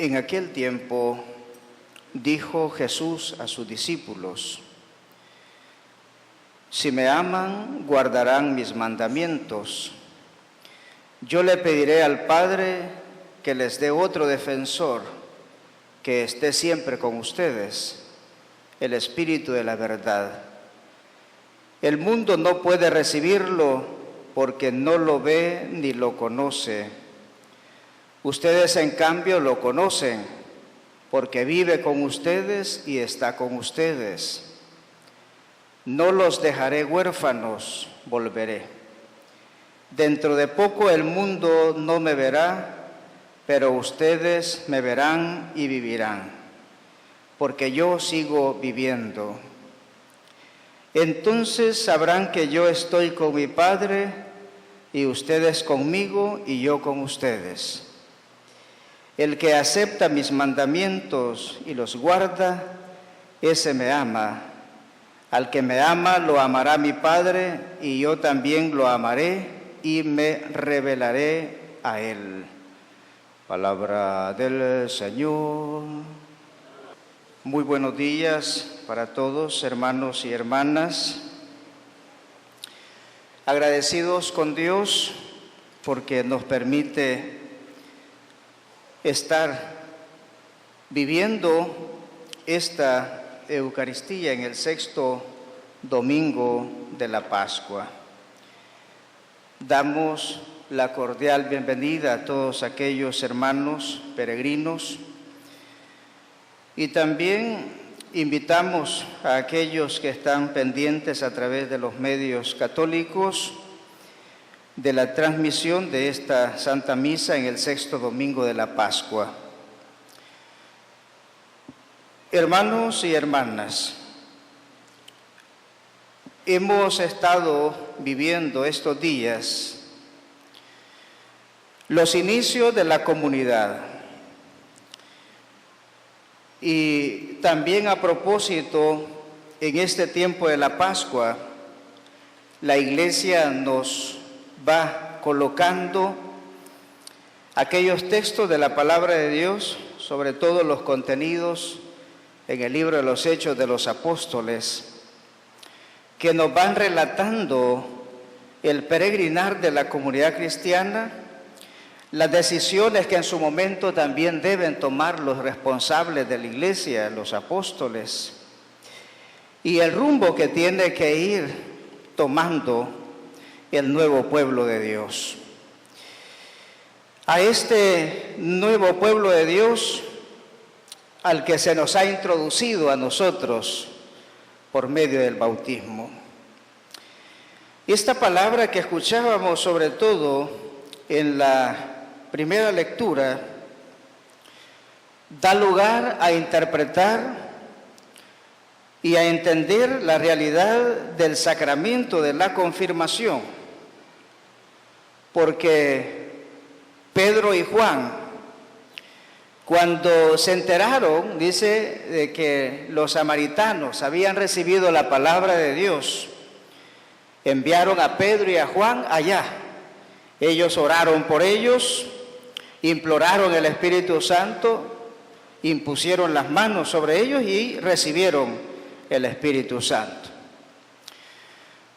En aquel tiempo dijo Jesús a sus discípulos: si me aman, guardarán mis mandamientos. Yo le pediré al Padre que les dé otro defensor, que esté siempre con ustedes, el Espíritu de la verdad. El mundo no puede recibirlo porque no lo ve ni lo conoce. Ustedes, en cambio, lo conocen porque vive con ustedes y está con ustedes. No los dejaré huérfanos, volveré. Dentro de poco el mundo no me verá, pero ustedes me verán y vivirán, porque yo sigo viviendo. Entonces sabrán que yo estoy con mi Padre, y ustedes conmigo y yo con ustedes. El que acepta mis mandamientos y los guarda, ese me ama. Al que me ama, lo amará mi Padre, y yo también lo amaré y me revelaré a él. Palabra del Señor. Muy buenos días para todos, hermanos y hermanas. Agradecidos con Dios porque nos permite estar viviendo esta Eucaristía en el sexto domingo de la Pascua. Damos la cordial bienvenida a todos aquellos hermanos peregrinos y también invitamos a aquellos que están pendientes a través de los medios católicos de la transmisión de esta Santa Misa en el sexto domingo de la Pascua. Hermanos y hermanas, hemos estado viviendo estos días los inicios de la comunidad. Y también a propósito, en este tiempo de la Pascua, la Iglesia nos va colocando aquellos textos de la Palabra de Dios, sobre todo los contenidos en el libro de los Hechos de los Apóstoles, que nos van relatando el peregrinar de la comunidad cristiana, las decisiones que en su momento también deben tomar los responsables de la Iglesia, los apóstoles, y el rumbo que tiene que ir tomando el nuevo pueblo de Dios. A este nuevo pueblo de Dios, al que se nos ha introducido a nosotros por medio del bautismo. Esta palabra que escuchábamos sobre todo en la primera lectura da lugar a interpretar y a entender la realidad del sacramento de la confirmación, porque Pedro y Juan, cuando se enteraron, dice, de que los samaritanos habían recibido la palabra de Dios, enviaron a Pedro y a Juan allá. Ellos oraron por ellos, imploraron el Espíritu Santo, impusieron las manos sobre ellos y recibieron el Espíritu Santo.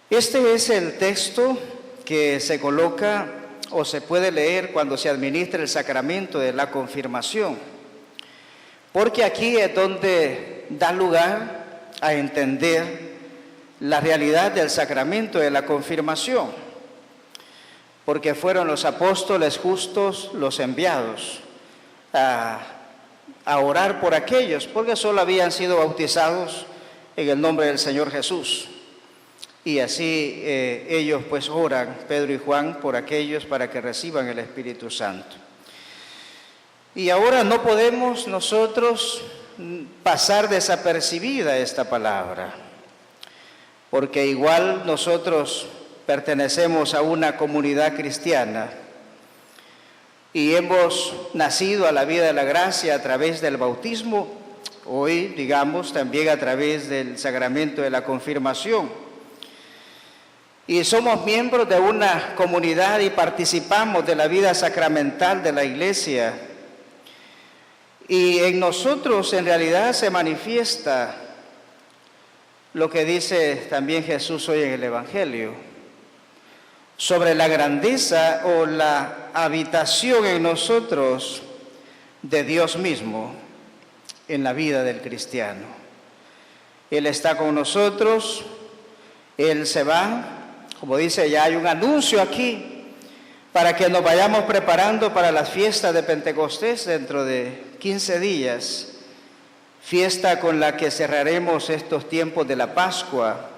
Este es el texto que se coloca o se puede leer cuando se administra el sacramento de la confirmación, porque aquí es donde da lugar a entender la realidad del sacramento de la confirmación, porque fueron los apóstoles justos los enviados a orar por aquellos, porque solo habían sido bautizados en el nombre del Señor Jesús. Y así ellos pues oran, Pedro y Juan, por aquellos para que reciban el Espíritu Santo. Y ahora no podemos nosotros pasar desapercibida esta palabra, porque igual nosotros pertenecemos a una comunidad cristiana y hemos nacido a la vida de la gracia a través del bautismo, hoy digamos también a través del sacramento de la confirmación. Y somos miembros de una comunidad y participamos de la vida sacramental de la Iglesia. Y en nosotros en realidad se manifiesta lo que dice también Jesús hoy en el Evangelio, sobre la grandeza o la habitación en nosotros de Dios mismo en la vida del cristiano. Él está con nosotros, Él se va, como dice, ya hay un anuncio aquí, para que nos vayamos preparando para las fiestas de Pentecostés dentro de 15 días, fiesta con la que cerraremos estos tiempos de la Pascua.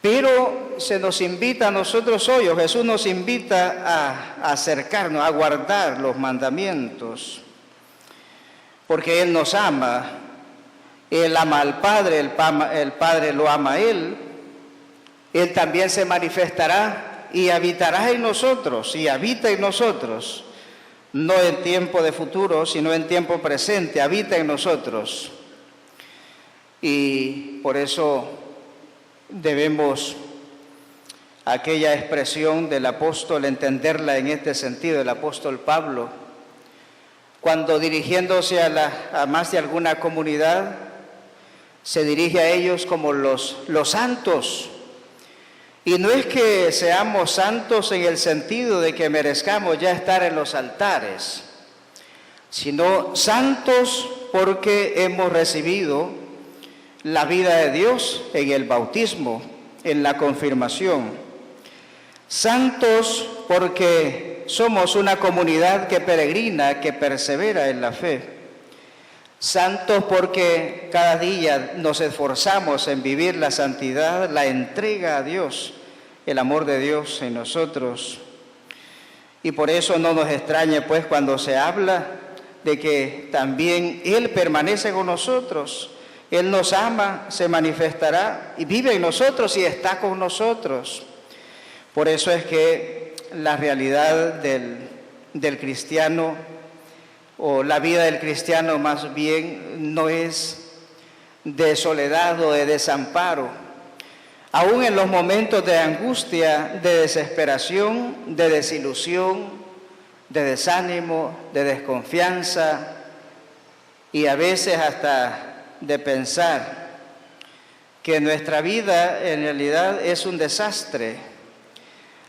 Pero se nos invita a nosotros hoy, o Jesús nos invita a acercarnos, a guardar los mandamientos, porque Él nos ama, Él ama al Padre, el Padre lo ama a Él, Él también se manifestará y habitará en nosotros, y habita en nosotros, no en tiempo de futuro, sino en tiempo presente, habita en nosotros. Y por eso debemos aquella expresión del apóstol entenderla en este sentido, el apóstol Pablo, cuando dirigiéndose a más de alguna comunidad, se dirige a ellos como los santos. Y no es que seamos santos en el sentido de que merezcamos ya estar en los altares, sino santos porque hemos recibido la vida de Dios en el bautismo, en la confirmación. Santos porque somos una comunidad que peregrina, que persevera en la fe. Santos porque cada día nos esforzamos en vivir la santidad, la entrega a Dios, el amor de Dios en nosotros. Y por eso no nos extrañe pues cuando se habla de que también Él permanece con nosotros. Él nos ama, se manifestará y vive en nosotros y está con nosotros. Por eso es que la realidad del cristiano, o la vida del cristiano más bien, no es de soledad o de desamparo. Aún en los momentos de angustia, de desesperación, de desilusión, de desánimo, de desconfianza y a veces hasta de pensar que nuestra vida en realidad es un desastre.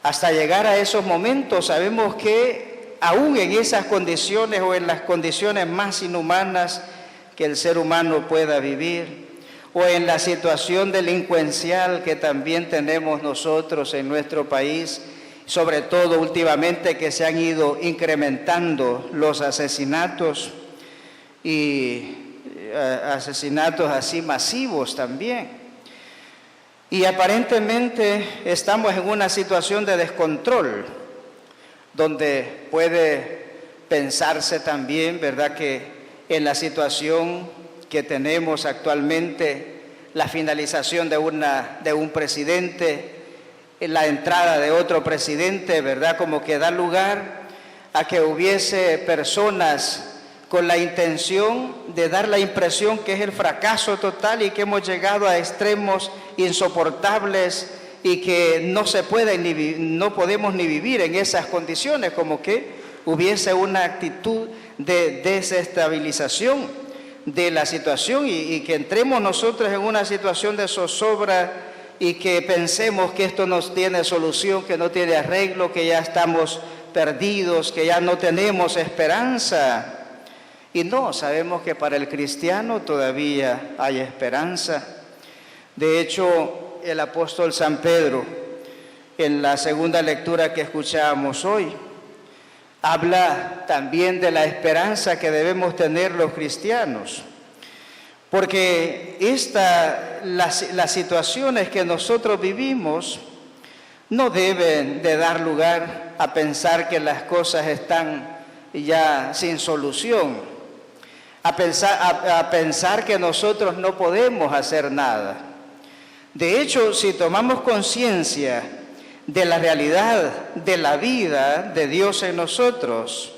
Hasta llegar a esos momentos sabemos que aún en esas condiciones o en las condiciones más inhumanas que el ser humano pueda vivir, o en la situación delincuencial que también tenemos nosotros en nuestro país, sobre todo últimamente que se han ido incrementando los asesinatos y asesinatos así masivos también. Y aparentemente estamos en una situación de descontrol, donde puede pensarse también, ¿verdad?, que en la situación que tenemos actualmente, la finalización de un presidente, la entrada de otro presidente, ¿verdad?, como que da lugar a que hubiese personas con la intención de dar la impresión que es el fracaso total y que hemos llegado a extremos insoportables y que no podemos ni vivir en esas condiciones, como que hubiese una actitud de desestabilización de la situación y que entremos nosotros en una situación de zozobra y que pensemos que esto no tiene solución, que no tiene arreglo, que ya estamos perdidos, que ya no tenemos esperanza. Y no, sabemos que para el cristiano todavía hay esperanza. De hecho, el apóstol San Pedro, en la segunda lectura que escuchábamos hoy, habla también de la esperanza que debemos tener los cristianos. Porque las situaciones que nosotros vivimos no deben de dar lugar a pensar que las cosas están ya sin solución, a pensar que nosotros no podemos hacer nada. De hecho, si tomamos conciencia de la realidad de la vida de Dios en nosotros,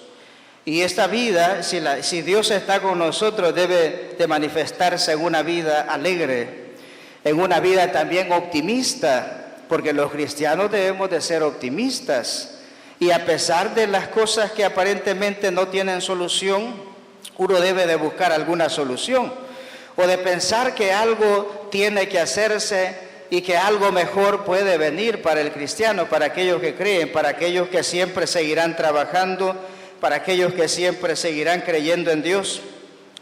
y esta vida, si Dios está con nosotros, debe de manifestarse en una vida alegre, en una vida también optimista, porque los cristianos debemos de ser optimistas. Y a pesar de las cosas que aparentemente no tienen solución, uno debe de buscar alguna solución o de pensar que algo tiene que hacerse y que algo mejor puede venir para el cristiano, para aquellos que creen, para aquellos que siempre seguirán trabajando, para aquellos que siempre seguirán creyendo en Dios,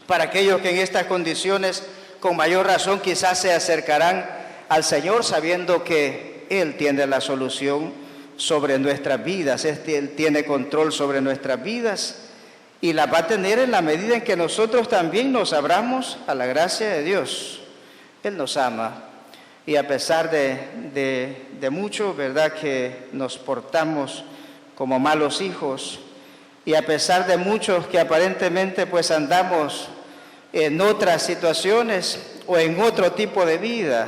para aquellos que en estas condiciones con mayor razón quizás se acercarán al Señor sabiendo que Él tiene la solución sobre nuestras vidas, Él tiene control sobre nuestras vidas y la va a tener en la medida en que nosotros también nos abramos a la gracia de Dios. Él nos ama y a pesar de mucho, ¿verdad?, que nos portamos como malos hijos y a pesar de muchos que aparentemente pues andamos en otras situaciones o en otro tipo de vida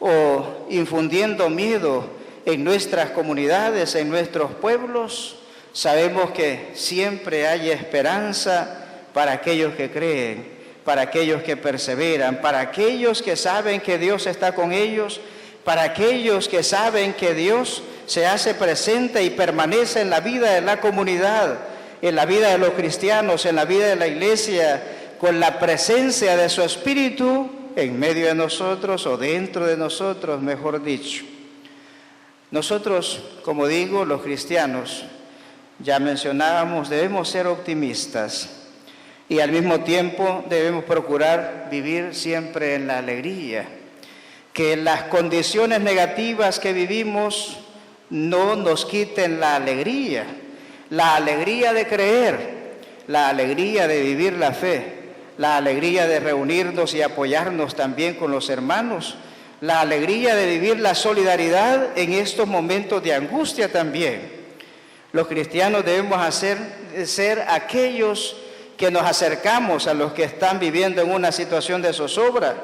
o infundiendo miedo en nuestras comunidades, en nuestros pueblos, sabemos que siempre hay esperanza para aquellos que creen, para aquellos que perseveran, para aquellos que saben que Dios está con ellos, para aquellos que saben que Dios se hace presente y permanece en la vida de la comunidad, en la vida de los cristianos, en la vida de la iglesia, con la presencia de su Espíritu en medio de nosotros o dentro de nosotros, mejor dicho. Nosotros, como digo, los cristianos, ya mencionábamos, debemos ser optimistas y al mismo tiempo debemos procurar vivir siempre en la alegría, que las condiciones negativas que vivimos no nos quiten la alegría de creer, la alegría de vivir la fe, la alegría de reunirnos y apoyarnos también con los hermanos, la alegría de vivir la solidaridad en estos momentos de angustia también. Los cristianos debemos ser aquellos que nos acercamos a los que están viviendo en una situación de zozobra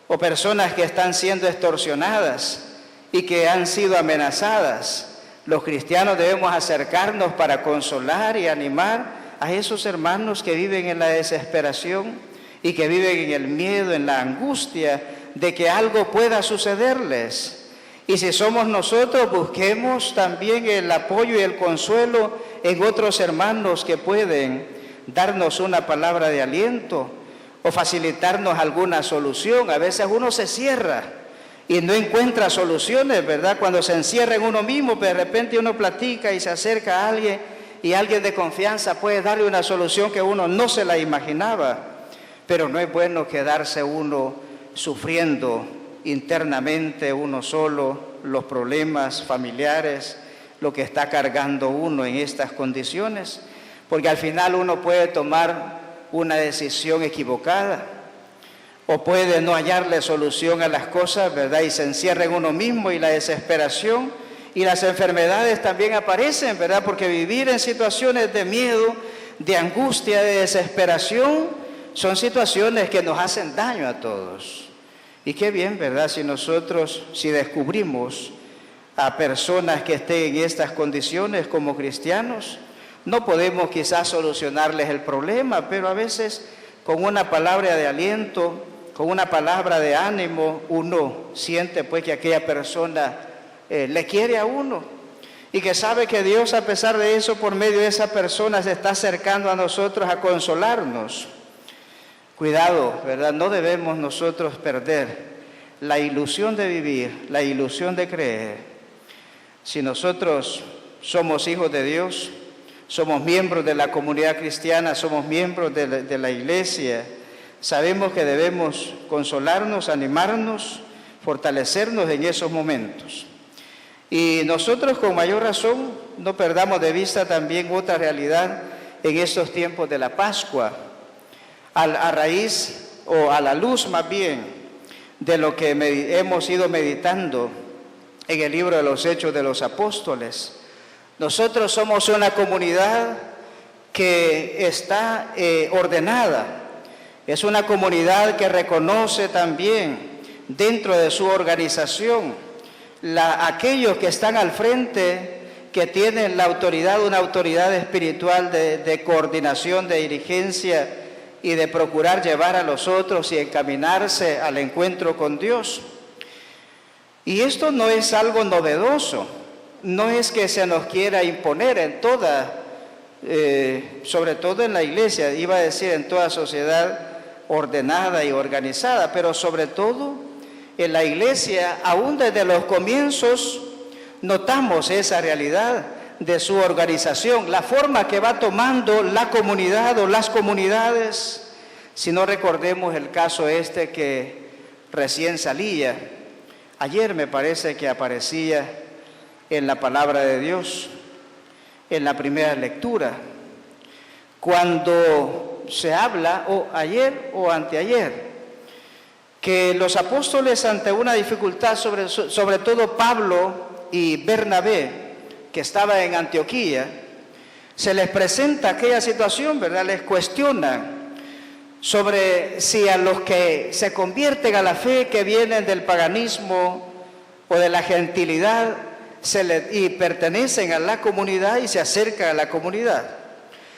o personas que están siendo extorsionadas y que han sido amenazadas. Los cristianos debemos acercarnos para consolar y animar a esos hermanos que viven en la desesperación y que viven en el miedo, en la angustia de que algo pueda sucederles. Y si somos nosotros, busquemos también el apoyo y el consuelo en otros hermanos que pueden darnos una palabra de aliento o facilitarnos alguna solución. A veces uno se cierra y no encuentra soluciones, ¿verdad? Cuando se encierra en uno mismo, pero de repente uno platica y se acerca a alguien y alguien de confianza puede darle una solución que uno no se la imaginaba. Pero no es bueno quedarse uno sufriendo internamente uno solo los problemas familiares, lo que está cargando uno en estas condiciones, porque al final uno puede tomar una decisión equivocada o puede no hallarle solución a las cosas, ¿verdad? Y se encierra en uno mismo y la desesperación y las enfermedades también aparecen, ¿verdad? Porque vivir en situaciones de miedo, de angustia, de desesperación, son situaciones que nos hacen daño a todos. Y qué bien, ¿verdad? Si descubrimos a personas que estén en estas condiciones como cristianos, no podemos quizás solucionarles el problema, pero a veces con una palabra de aliento, con una palabra de ánimo, uno siente pues que aquella persona le quiere a uno y que sabe que Dios, a pesar de eso, por medio de esa persona se está acercando a nosotros a consolarnos. Cuidado, ¿verdad? No debemos nosotros perder la ilusión de vivir, la ilusión de creer. Si nosotros somos hijos de Dios, somos miembros de la comunidad cristiana, somos miembros de la iglesia, sabemos que debemos consolarnos, animarnos, fortalecernos en esos momentos. Y nosotros con mayor razón no perdamos de vista también otra realidad en estos tiempos de la Pascua, a raíz o a la luz más bien de lo que hemos ido meditando en el libro de los Hechos de los Apóstoles. Nosotros somos una comunidad que está ordenada, es una comunidad que reconoce también dentro de su organización aquellos que están al frente, que tienen la autoridad, una autoridad espiritual de coordinación, de dirigencia y de procurar llevar a los otros y encaminarse al encuentro con Dios. Y esto no es algo novedoso, no es que se nos quiera imponer en toda sobre todo en la iglesia, iba a decir en toda sociedad ordenada y organizada, pero sobre todo en la iglesia, aún desde los comienzos, notamos esa realidad de su organización, la forma que va tomando la comunidad o las comunidades. Si no recordemos el caso que recién salía, ayer me parece que aparecía en la palabra de Dios, en la primera lectura, cuando se habla, o ayer o anteayer, que los apóstoles ante una dificultad, sobre todo Pablo y Bernabé, que estaba en Antioquía, se les presenta aquella situación, ¿verdad? Les cuestionan sobre si a los que se convierten a la fe, que vienen del paganismo o de la gentilidad, y pertenecen a la comunidad y se acercan a la comunidad,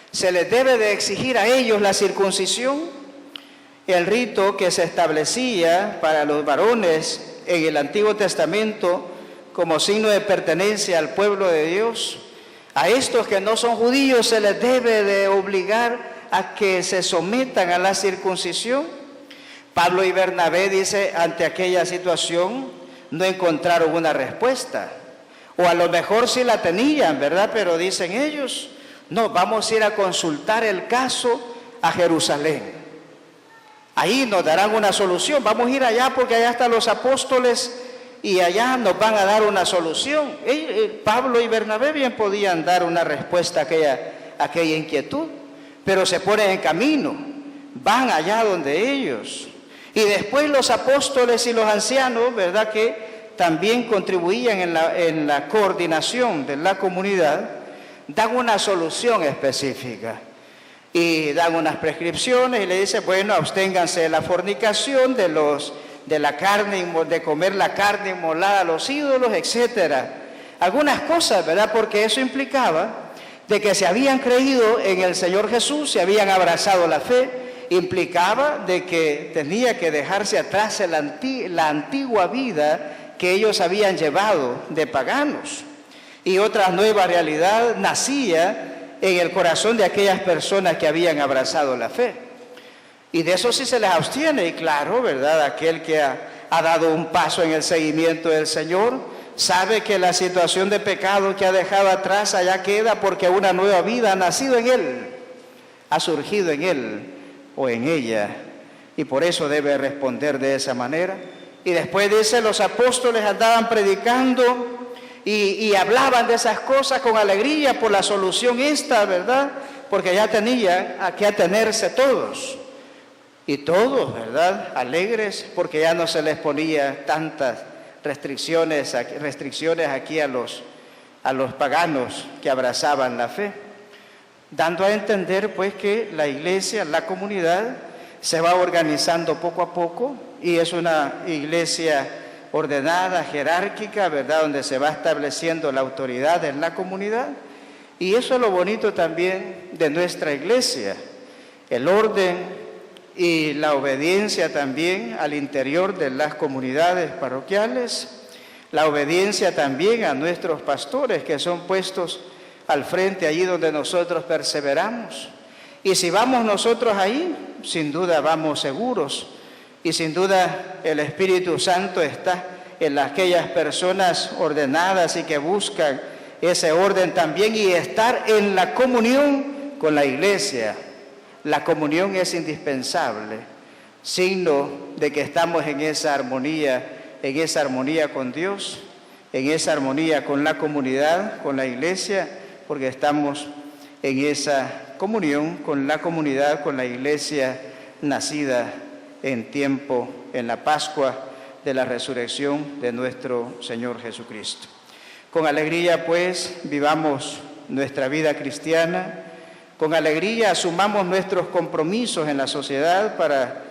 se les debe de exigir a ellos la circuncisión, el rito que se establecía para los varones en el Antiguo Testamento como signo de pertenencia al pueblo de Dios. A estos que no son judíos se les debe de obligar a que se sometan a la circuncisión. Pablo y Bernabé, dice, ante aquella situación no encontraron una respuesta, o a lo mejor sí la tenían, ¿verdad? Pero dicen ellos, no, vamos a ir a consultar el caso a Jerusalén. Ahí nos darán una solución, vamos a ir allá porque allá están los apóstoles y allá nos van a dar una solución. Pablo y Bernabé bien podían dar una respuesta a aquella inquietud, pero se ponen en camino, van allá donde ellos. Y después los apóstoles y los ancianos, ¿verdad?, que también contribuían en la coordinación de la comunidad, dan una solución específica y dan unas prescripciones y le dicen, bueno, absténganse de la fornicación, de la carne, de comer la carne inmolada a los ídolos, etcétera. Algunas cosas, ¿verdad?, porque eso implicaba de que se habían creído en el Señor Jesús, se habían abrazado la fe, implicaba de que tenía que dejarse atrás la antigua vida que ellos habían llevado de paganos, y otra nueva realidad nacía en el corazón de aquellas personas que habían abrazado la fe. Y de eso sí se les abstiene, y claro, ¿verdad?, aquel que ha dado un paso en el seguimiento del Señor, sabe que la situación de pecado que ha dejado atrás allá queda, porque una nueva vida ha nacido en él, ha surgido en él o en ella, y por eso debe responder de esa manera. Y después dice, los apóstoles andaban predicando y hablaban de esas cosas con alegría por la solución ¿verdad? Porque ya tenían a qué atenerse todos. Y todos, ¿verdad?, alegres, porque ya no se les ponía tantas restricciones aquí a los paganos que abrazaban la fe, dando a entender pues que la iglesia, la comunidad, se va organizando poco a poco, y es una iglesia ordenada, jerárquica, ¿verdad?, donde se va estableciendo la autoridad en la comunidad. Y eso es lo bonito también de nuestra iglesia, el orden y la obediencia también al interior de las comunidades parroquiales, la obediencia también a nuestros pastores que son puestos al frente allí donde nosotros perseveramos. Y si vamos nosotros ahí, sin duda vamos seguros, y sin duda el Espíritu Santo está en aquellas personas ordenadas y que buscan ese orden también, y estar en la comunión con la iglesia. La comunión es indispensable, signo de que estamos en esa armonía con Dios, en esa armonía con la comunidad, con la iglesia, porque estamos en esa comunión con la comunidad, con la iglesia nacida en la Pascua de la resurrección de nuestro Señor Jesucristo. Con alegría, pues, vivamos nuestra vida cristiana, con alegría asumamos nuestros compromisos en la sociedad para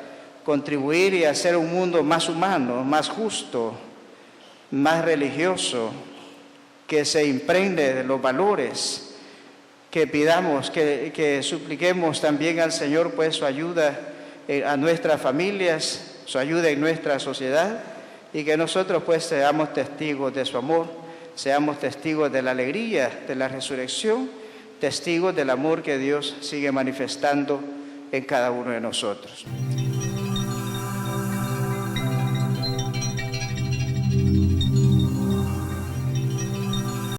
contribuir y hacer un mundo más humano, más justo, más religioso, que se impregne de los valores, que pidamos, que supliquemos también al Señor pues su ayuda a nuestras familias, su ayuda en nuestra sociedad, y que nosotros pues seamos testigos de su amor, seamos testigos de la alegría de la resurrección, testigos del amor que Dios sigue manifestando en cada uno de nosotros.